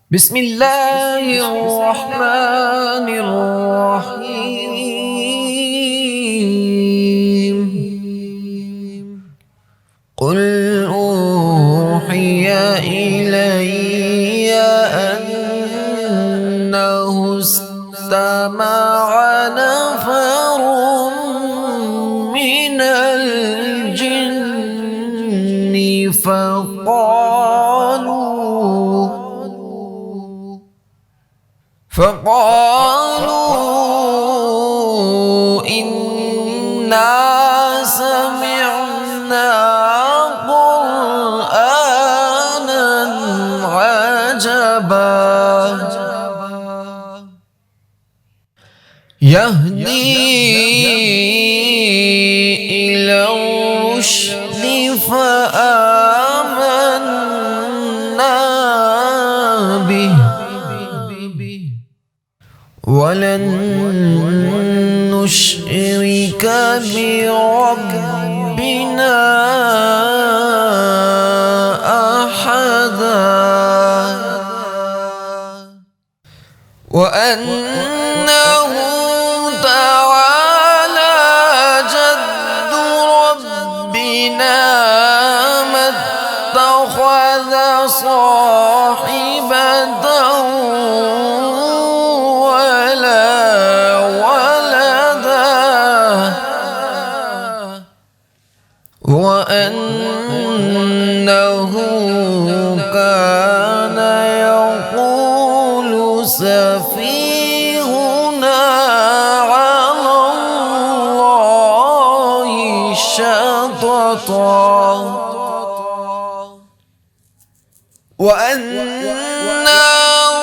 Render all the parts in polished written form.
بسم الله الرحمن الرحيم. قل أوحي إلي أنه استمع نفر من الجن فقالوا إنا سمعنا قرآنا عجبا يهدي إلى الرشد فآمنا به ولن نشرك بربنا أحدا وأنه تعالى جد ربنا ما اتخذ صاحبة وأنه كان يقول سفيهنا على الله شططا وأنا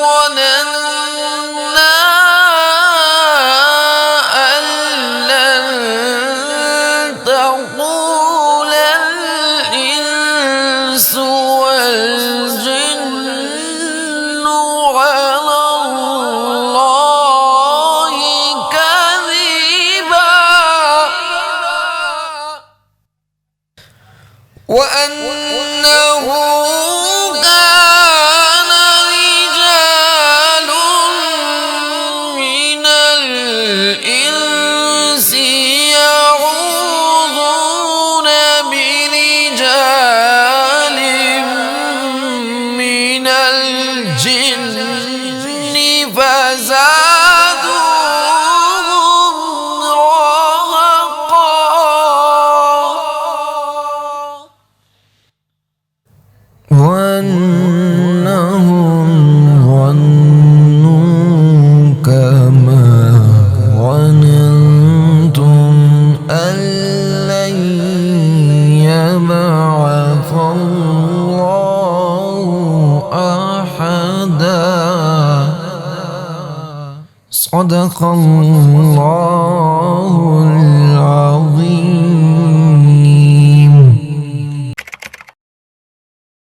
ظننا أن لن تقول الإنس والجن على الله كذبا وأنه كان رجال من الإنس يعوذون برجال من الجن فزادوهم رهقا وأنهم ظنوا كما ظننتم أن لن يبعث الله أحدا. صدق الله